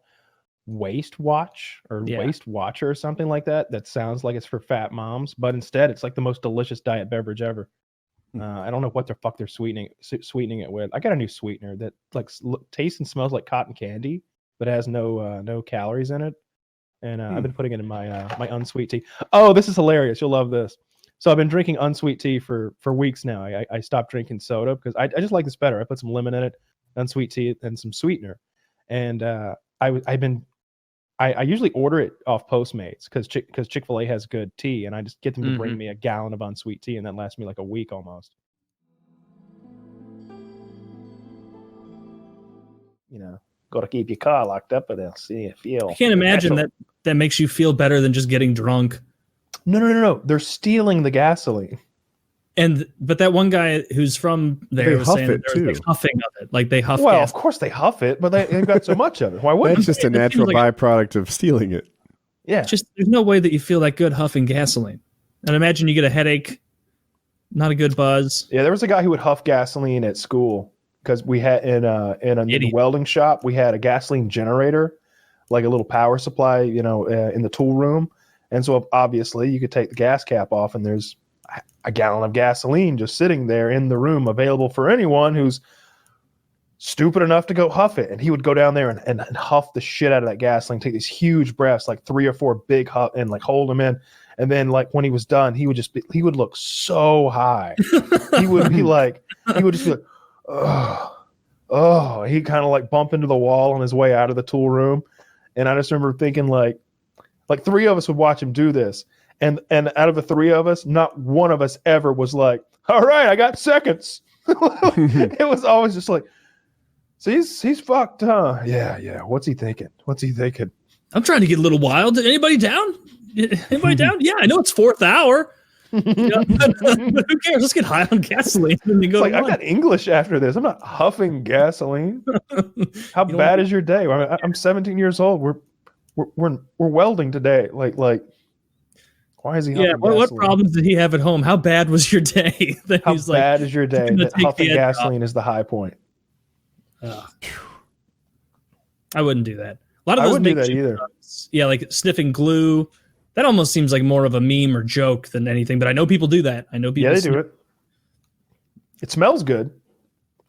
S2: Waist Watch or
S1: Yeah.
S2: Waist Watcher or something like that. That sounds like it's for fat moms, but instead it's like the most delicious diet beverage ever. I don't know what the fuck they're sweetening it with. I got a new sweetener that like tastes and smells like cotton candy, but has no calories in it. And I've been putting it in my my unsweet tea. Oh, this is hilarious! You'll love this. So I've been drinking unsweet tea for weeks now. I stopped drinking soda because I just like this better. I put some lemon in it, unsweet tea, and some sweetener. And I usually order it off Postmates because Chick-fil-A has good tea, and I just get them to bring me a gallon of unsweet tea, and that lasts me like a week almost. You know, got to keep your car locked up, but they'll see you feel.
S6: I can't imagine that makes you feel better than just getting drunk.
S2: No. They're stealing the gasoline.
S6: But that one guy who's from there
S3: They
S6: was
S3: huff
S6: saying
S3: it,
S6: that there's
S3: too.
S6: huffing of it. Like they huff
S2: Well,
S6: gas.
S2: of course they huff it, but they've got so much of it. Why wouldn't
S3: That's
S2: you?
S3: just a
S6: It seems
S3: natural
S6: like
S3: byproduct of stealing it.
S2: Yeah.
S6: Just there's no way that you feel that good huffing gasoline. And imagine you get a headache, not a good buzz.
S2: Yeah, there was a guy who would huff gasoline at school because we had in the welding shop we had a gasoline generator, like a little power supply, in the tool room, and so obviously you could take the gas cap off, and there's a gallon of gasoline just sitting there in the room, available for anyone who's stupid enough to go huff it. And he would go down there and huff the shit out of that gasoline, take these huge breaths, like 3 or 4 big huff, and like hold them in, And then like when he was done, he would look so high. He would be like, he would just be like, oh, he kind of like bump into the wall on his way out of the tool room. And I just remember thinking like three of us would watch him do this. And out of the three of us, not one of us ever was like, all right, I got seconds. It was always just like, so he's fucked, huh? Yeah. What's he thinking?
S6: I'm trying to get a little wild. Anybody down? Anybody down? Yeah, I know it's fourth hour. But who cares? Let's get high on gasoline. And then go
S2: It's like, I got English after this. I'm not huffing gasoline. How bad is your day? I'm 17 years old. We're welding today. Like why is he huffing gasoline?
S6: What problems did he have at home? How bad was your day?
S2: How bad is your day? That huffing gasoline is the high point.
S6: I wouldn't do that. A lot of
S2: I
S6: those
S2: wouldn't do that
S6: makeshift
S2: either.
S6: drugs, like sniffing glue. That almost seems like more of a meme or joke than anything. But I know people do that. I know people.
S2: Yeah, they do it. It smells good.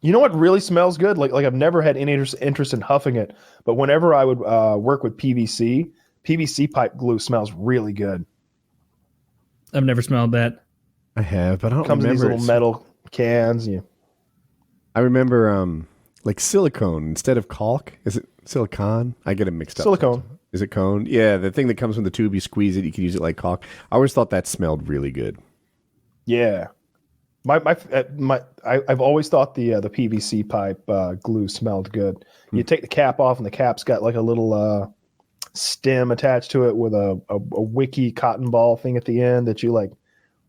S2: You know what really smells good? Like I've never had any interest in huffing it, but whenever I would work with PVC pipe glue smells really good.
S6: I've never smelled that.
S3: I have, but I don't
S2: Comes in
S3: remember.
S2: these little metal cans. Yeah.
S3: I remember like silicone instead of caulk. Is it silicone? I get it mixed up.
S2: Silicone.
S3: Is it cone? Yeah, the thing that comes from the tube, you squeeze it, you can use it like caulk. I always thought that smelled really good.
S2: Yeah. I've always thought the PVC pipe glue smelled good. You take the cap off, and the cap's got like a little stem attached to it with a wicky cotton ball thing at the end that you like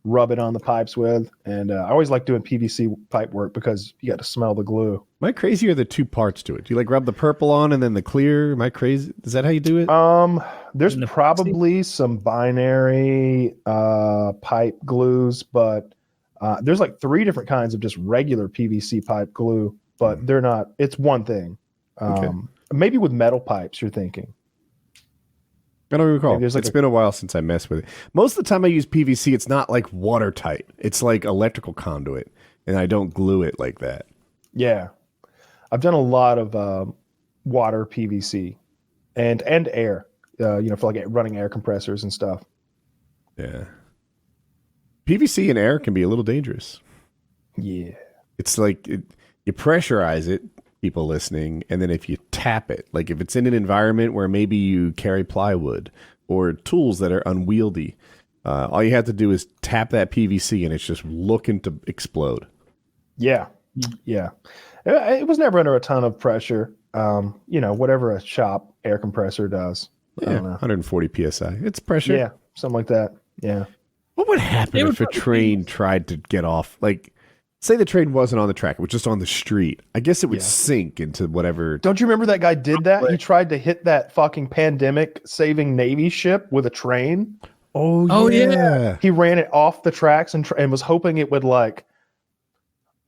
S2: rub it on the pipes with. And I always like doing PVC pipe work because you got to smell the glue.
S3: Am I crazy, or the two parts to it? Do you like rub the purple on and then the clear? Am I crazy? Is that how you do it?
S2: There's probably some binary pipe glues, but there's like 3 different kinds of just regular PVC pipe glue, but they're not. It's one thing.
S3: Okay.
S2: Maybe with metal pipes, you're thinking.
S3: I don't recall.
S2: Maybe
S3: It's been a while since I messed with it. Most of the time I use PVC, it's not like watertight. It's like electrical conduit, and I don't glue it like that.
S2: Yeah. I've done a lot of water PVC and air, for like running air compressors and stuff.
S3: Yeah. PVC and air can be a little dangerous.
S2: Yeah.
S3: It's like you pressurize it, people listening, and then if you tap it, like if it's in an environment where maybe you carry plywood or tools that are unwieldy, all you have to do is tap that PVC and it's just looking to explode.
S2: Yeah. Yeah. It was never under a ton of pressure. Whatever a shop air compressor does. I don't know.
S3: 140 PSI. It's pressure.
S2: Yeah. Something like that. Yeah.
S3: What would happen if a train tried to get off? Like, say the train wasn't on the track, it was just on the street. I guess it would sink into whatever.
S2: Don't you remember that guy did that? He tried to hit that fucking pandemic saving Navy ship with a train.
S3: Oh yeah.
S2: He ran it off the tracks and was hoping it would like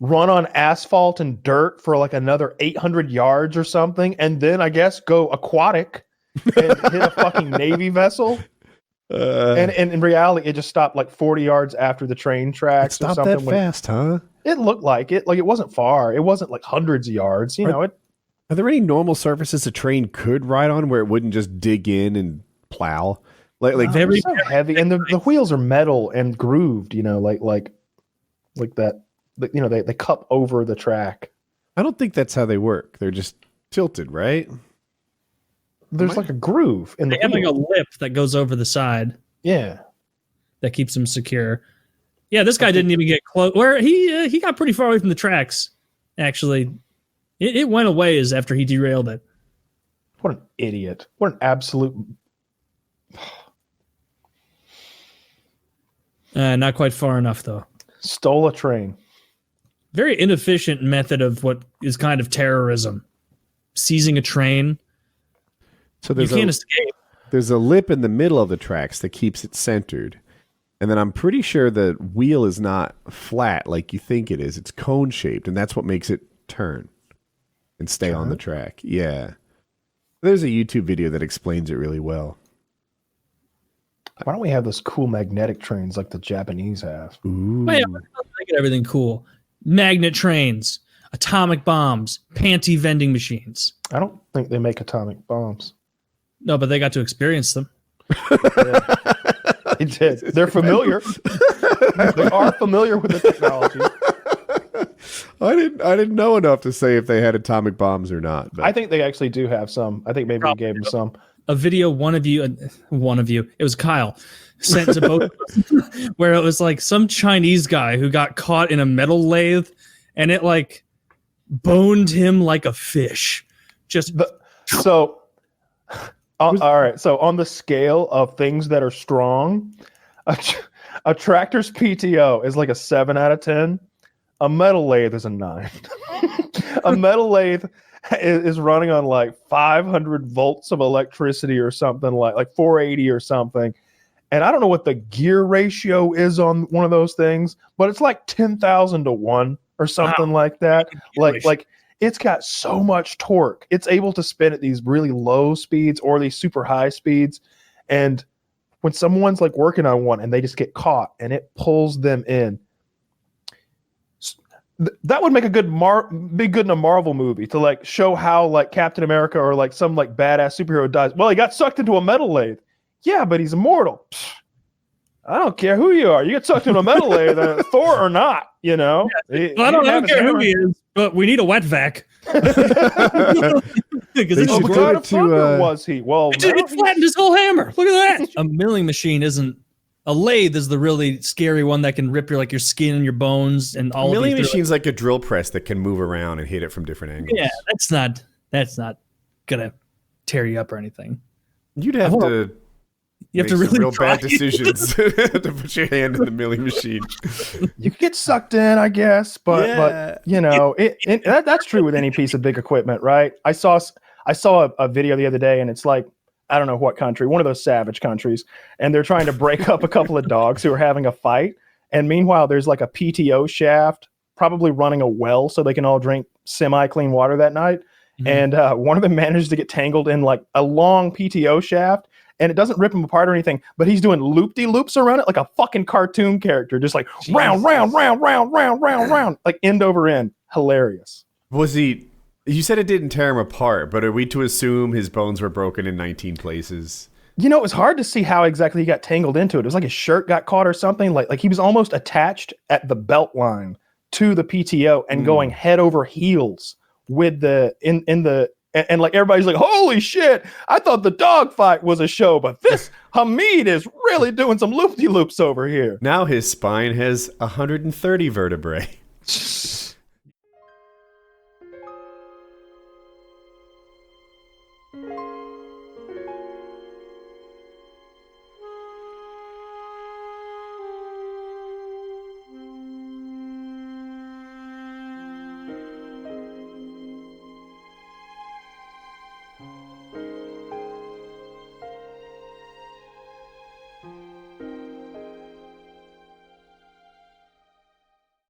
S2: run on asphalt and dirt for like another 800 yards or something, and then I guess go aquatic and hit a fucking Navy vessel. And in reality, it just stopped like 40 yards after the train tracks or something.
S3: That fast, huh?
S2: It looked like it. Like it wasn't far. It wasn't like hundreds of yards.
S3: Are there any normal surfaces a train could ride on where it wouldn't just dig in and plow? Like
S2: very so heavy, and the wheels are metal and grooved. Like that. They cup over the track.
S3: I don't think that's how they work. They're just tilted, right?
S2: There's like a groove in the
S6: wheel. They have like a lip that goes over the side.
S2: Yeah,
S6: that keeps them secure. Yeah, this guy didn't even get close. Where he got pretty far away from the tracks. Actually, it went away as after he derailed it.
S2: What an idiot! What an absolute.
S6: Not quite far enough though.
S2: Stole a train.
S6: Very inefficient method of what is kind of terrorism. Seizing a train.
S3: So
S6: you can't escape.
S3: There's a lip in the middle of the tracks that keeps it centered. And then I'm pretty sure the wheel is not flat like you think it is. It's cone shaped, and that's what makes it turn and stay on the track. Yeah. There's a YouTube video that explains it really well.
S2: Why don't we have those cool magnetic trains like the Japanese have?
S3: Ooh.
S6: Oh, yeah, make it everything cool. Magnet trains, atomic bombs, panty vending machines.
S2: I don't think they make atomic bombs.
S6: No, but they got to experience them.
S2: They did. They're familiar. They are familiar with the technology.
S3: I didn't know enough to say if they had atomic bombs or not. But.
S2: I think they actually do have some. I think maybe we gave them some.
S6: A video one of you, it was Kyle, sent to both of us, where it was like some Chinese guy who got caught in a metal lathe, and it like boned him like a fish.
S2: All right. So on the scale of things that are strong, a tractor's PTO is like a 7 out of 10. A metal lathe is a 9. A metal lathe is running on like 500 volts of electricity or something like 480 or something. And I don't know what the gear ratio is on one of those things, but it's like 10,000 to 1 or something like that. Like it's got so much torque. It's able to spin at these really low speeds or these super high speeds. And when someone's like working on one and they just get caught and it pulls them in, that would make be good in a Marvel movie to like show how like Captain America or like some like badass superhero dies. Well, he got sucked into a metal lathe. Yeah, but he's immortal. Pfft, I don't care who you are. You get sucked into a metal lathe, Thor or not, you know.
S6: Yeah. I don't care who he is, but we need a wet vac.
S2: What kind of fucker was he? Well,
S6: it flattened his whole hammer. Look at that. A milling machine isn't. A lathe is the really scary one that can rip your skin and your bones and all.
S3: A milling machine's like a drill press that can move around and hit it from different angles.
S6: Yeah, that's not gonna tear you up or anything.
S3: You'd have to.
S6: You have to really
S3: real bad decisions to put your hand in the milling machine.
S2: You could get sucked in, I guess, but you know, that's true with any piece of big equipment, right? I saw a video the other day, and it's like, I don't know what country, one of those savage countries, and they're trying to break up a couple of dogs who are having a fight. And meanwhile, there's like a PTO shaft, probably running a well so they can all drink semi-clean water that night. Mm-hmm. And one of them managed to get tangled in like a long PTO shaft, and it doesn't rip him apart or anything, but he's doing loop-de-loops around it like a fucking cartoon character, just like round, like end over end. Hilarious.
S3: Was he... You said it didn't tear him apart, but are we to assume his bones were broken in 19 places?
S2: You know, it was hard to see how exactly he got tangled into it. It was like his shirt got caught or something. Like he was almost attached at the belt line to the PTO and going head over heels with and like everybody's like, holy shit, I thought the dog fight was a show, but this Hamid is really doing some loop-de-loops over here.
S3: Now his spine has 130 vertebrae.